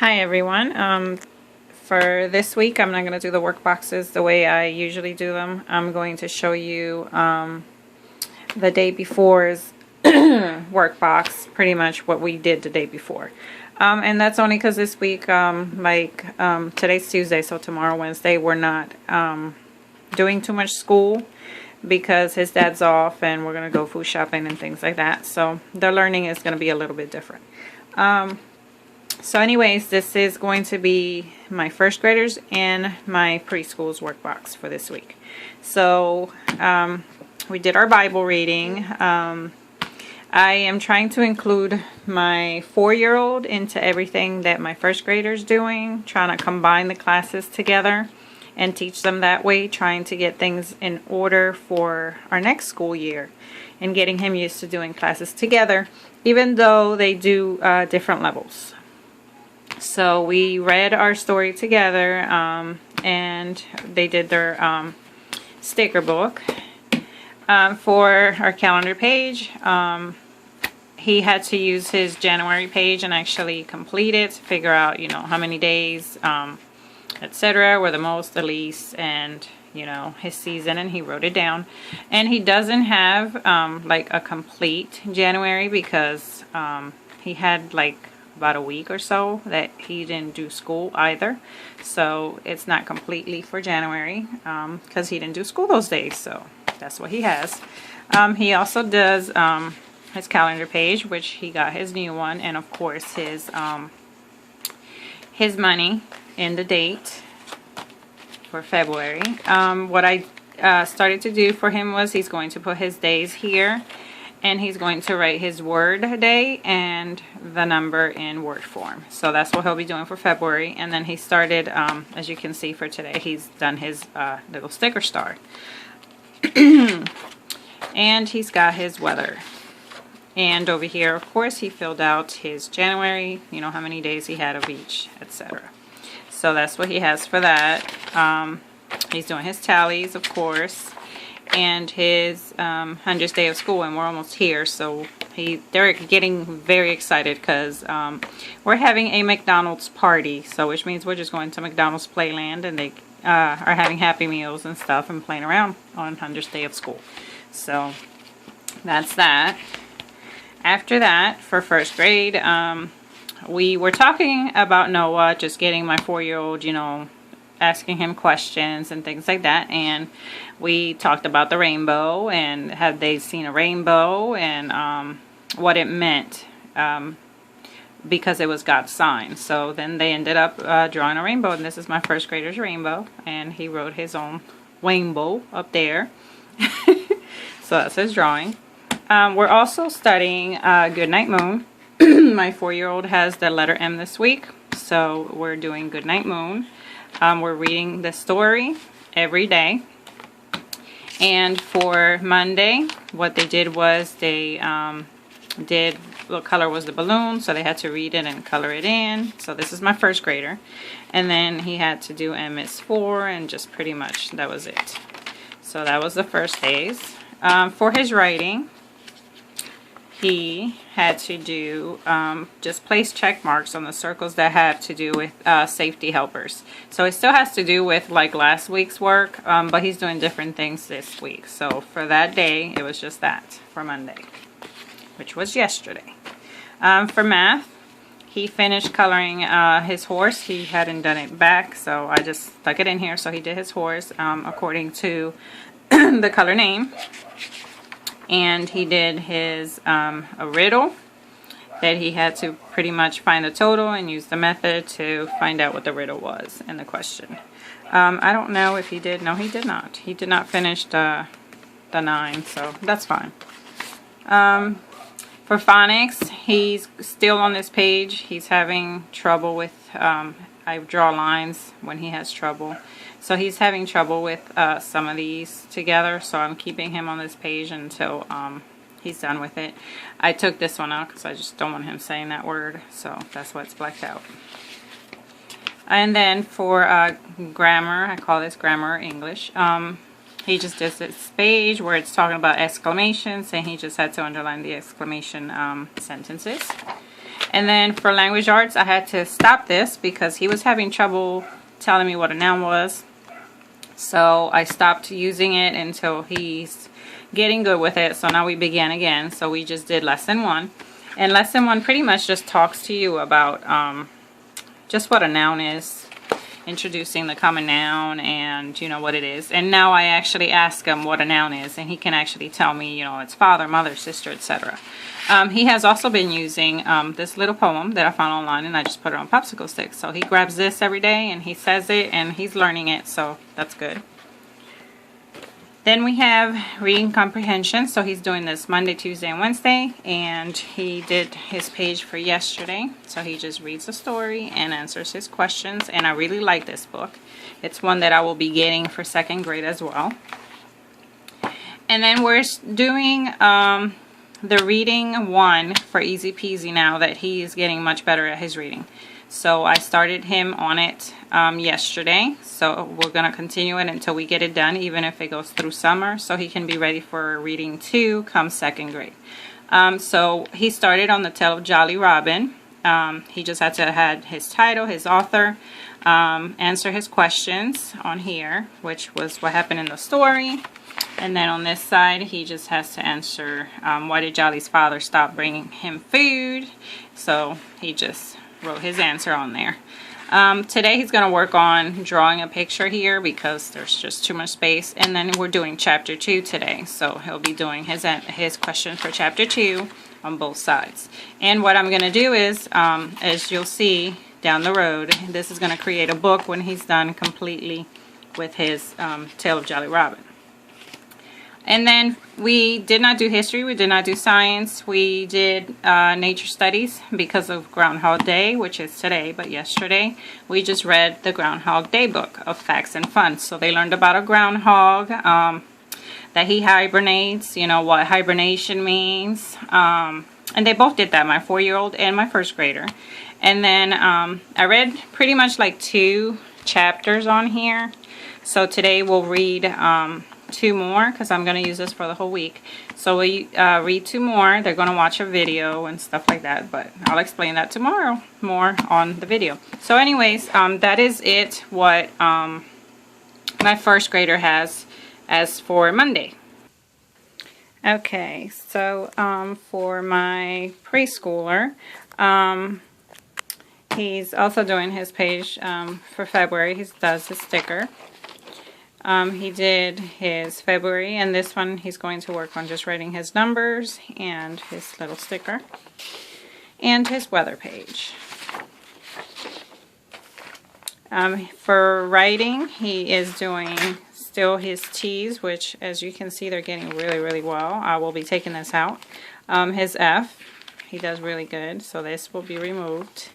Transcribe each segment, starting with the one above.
Hi everyone. For this week I'm not going to do the work boxes the way I usually do them. I'm going to show you the day before's work box, pretty much what we did the day before. And that's only because this week, today's Tuesday, so tomorrow, Wednesday, we're not doing too much school because his dad's off and we're going to go food shopping and things like that. So the learning is going to be a little bit different. So anyways, this is going to be my first graders and my preschool's workbox for this week. So we did our Bible reading. I am trying to include my 4-year-old into everything that my first grader's doing, trying to combine the classes together and teach them that way, trying to get things in order for our next school year and getting him used to doing classes together, even though they do different levels. So we read our story together, and they did their sticker book. For our calendar page, he had to use his January page and actually complete it to figure out, how many days, etc., were the most, the least, and, his season, and he wrote it down. And he doesn't have, like, a complete January because he had, like, about a week or so that he didn't do school either, so it's not completely for January because he didn't do school those days, so that's what he has. He also does his calendar page, which he got his new one, and of course his money and the date for February. What I started to do for him was he's going to put his days here, and he's going to write his word day and the number in word form. So that's what he'll be doing for February. And then he started, as you can see for today, he's done his little sticker star. And he's got his weather. And over here, of course, he filled out his January, how many days he had of each, etc. So that's what he has for that. He's doing his tallies, of course, and his 100th day of school, and we're almost here, so they're getting very excited because we're having a McDonald's party, so which means we're just going to McDonald's Playland, and they are having Happy Meals and stuff and playing around on 100th day of school. So that's that. After that, for first grade, we were talking about Noah, just getting my 4-year-old, asking him questions and things like that, and we talked about the rainbow and had they seen a rainbow and what it meant, because it was God's sign. So then they ended up drawing a rainbow, and this is my first grader's rainbow, and he wrote his own rainbow up there. So that's his drawing. We're also studying Goodnight Moon. My 4-year-old has the letter M this week, so we're doing Goodnight Moon. We're reading the story every day. And for Monday, what they did was they did, what color was the balloon, so they had to read it and color it in. So this is my first grader. And then he had to do MS4, and just pretty much that was it. So that was the first days. For his writing, he had to do just place check marks on the circles that have to do with safety helpers. So it still has to do with like last week's work, but he's doing different things this week. So for that day, it was just that for Monday, which was yesterday. For math, he finished coloring his horse. He hadn't done it back, so I just stuck it in here. So he did his horse according to the color name. And he did his a riddle that he had to pretty much find the total and use the method to find out what the riddle was in the question. I don't know if he did. No, he did not. He did not finish the 9, so that's fine. For phonics, he's still on this page. He's having trouble with, I draw lines when he has trouble. So he's having trouble with some of these together, so I'm keeping him on this page until he's done with it. I took this one out because I just don't want him saying that word, so that's why it's blacked out. And then for grammar, I call this grammar English. He just does this page where it's talking about exclamations, and he just had to underline the exclamation sentences. And then for language arts, I had to stop this because he was having trouble telling me what a noun was. So I stopped using it until he's getting good with it. So now we began again. So we just did lesson 1. And lesson 1 pretty much just talks to you about just what a noun is, introducing the common noun and, you know, what it is. And now I actually ask him what a noun is, and he can actually tell me, you know, it's father, mother, sister, etc. He has also been using this little poem that I found online, and I just put it on popsicle sticks. So he grabs this every day and he says it, and he's learning it, so that's good. Then we have reading comprehension. So he's doing this Monday, Tuesday, and Wednesday, and he did his page for yesterday. So he just reads the story and answers his questions, and I really like this book. It's one that I will be getting for 2nd grade as well. And then we're doing the reading 1 for Easy Peasy now that he is getting much better at his reading. So I started him on it yesterday. So we're going to continue it until we get it done, even if it goes through summer, so he can be ready for reading 2 come 2nd grade. So he started on the Tale of Jolly Robin. He just had to add his title, his author, answer his questions on here, which was what happened in the story. And then on this side, he just has to answer why did Jolly's father stop bringing him food. So he just wrote his answer on there. Today he's going to work on drawing a picture here because there's just too much space. And then we're doing chapter 2 today. So he'll be doing his question for chapter 2 on both sides. And what I'm going to do is, as you'll see down the road, this is going to create a book when he's done completely with his Tale of Jolly Robin. And then we did not do history, we did not do science, we did nature studies because of Groundhog Day, which is today, but yesterday we just read the Groundhog Day book of facts and fun. So they learned about a groundhog, that he hibernates, you know, what hibernation means. And they both did that, my 4-year-old and my 1st grader. And then I read pretty much like 2 chapters on here. So today we'll read 2 more because I'm going to use this for the whole week. So we read 2 more. They're going to watch a video and stuff like that, but I'll explain that tomorrow more on the video. So anyways, that is it what my 1st grader has as for Monday. Okay, so for my preschooler, he's also doing his page for February. He does his sticker. He did his February, and this one he's going to work on just writing his numbers and his little sticker and his weather page. For writing, he is doing still his T's, which as you can see they're getting really well. I will be taking this out. His F, he does really good, so this will be removed.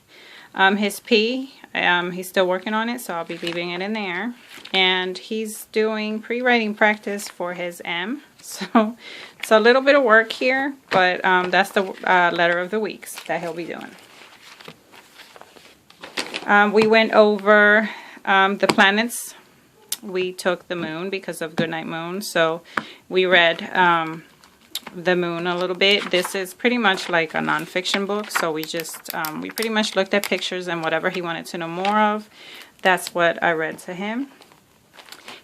His P, he's still working on it, so I'll be leaving it in there. And he's doing pre-writing practice for his M. So it's a little bit of work here, but that's the letter of the weeks that he'll be doing. We went over the planets. We took the moon because of Goodnight Moon, so we read the moon a little bit. This is pretty much like a nonfiction book, so we just we pretty much looked at pictures and whatever he wanted to know more of, that's what I read to him.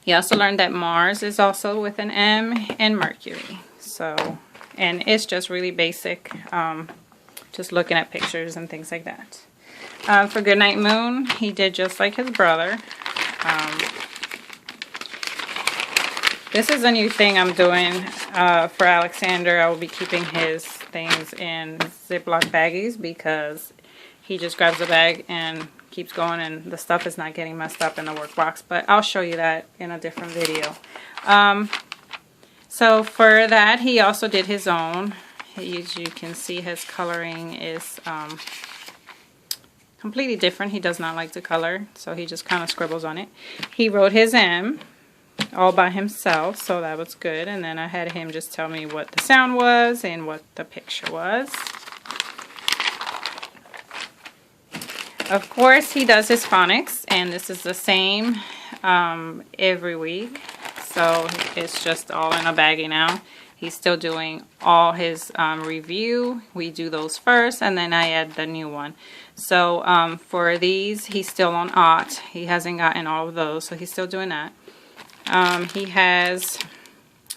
He also learned that Mars is also with an M and Mercury. So, and it's just really basic, just looking at pictures and things like that. For Goodnight Moon, he did just like his brother. This is a new thing I'm doing for Alexander. I will be keeping his things in Ziploc baggies because he just grabs a bag and keeps going and the stuff is not getting messed up in the workbox. But I'll show you that in a different video. So for that, he also did his own. As you can see, his coloring is completely different. He does not like to color, so he just kind of scribbles on it. He wrote his M all by himself, so that was good. And then I had him just tell me what the sound was and what the picture was. Of course, he does his phonics, and this is the same every week. So it's just all in a baggie now. He's still doing all his review. We do those first, and then I add the new one. So for these, he's still on OT. He hasn't gotten all of those, so he's still doing that. He has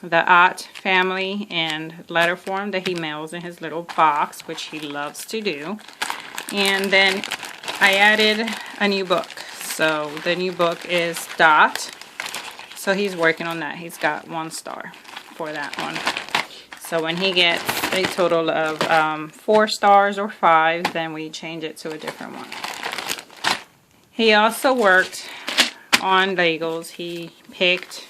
the OT family and letter form that he mails in his little box, which he loves to do. And then I added a new book. So the new book is Dot. So he's working on that. He's got 1 star for that one. So when he gets a total of 4 stars or 5, then we change it to a different one. He also worked on Legos. He picked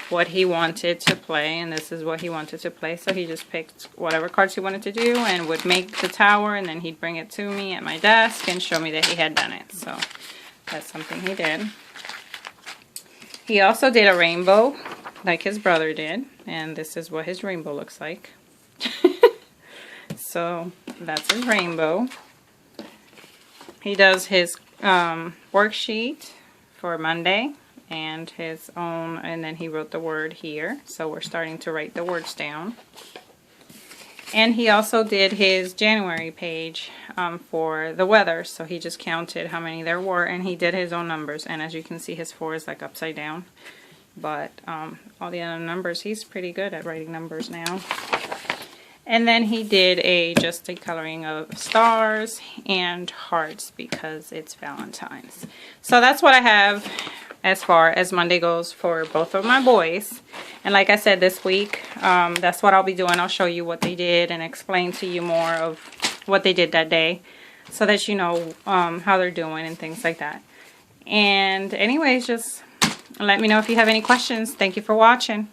what he wanted to play, and this is what he wanted to play. So he just picked whatever cards he wanted to do and would make the tower, and then he'd bring it to me at my desk and show me that he had done it. So that's something he did. He also did a rainbow like his brother did, and this is what his rainbow looks like. So that's his rainbow. He does his worksheet for Monday and his own, and then he wrote the word here. So we're starting to write the words down. And he also did his January page for the weather. So he just counted how many there were, and he did his own numbers. And as you can see, his 4 is like upside down. But all the other numbers, he's pretty good at writing numbers now. And then he did just a coloring of stars and hearts because it's Valentine's. So that's what I have as far as Monday goes for both of my boys. And like I said, this week, that's what I'll be doing. I'll show you what they did and explain to you more of what they did that day so that you know how they're doing and things like that. And anyways, just let me know if you have any questions. Thank you for watching.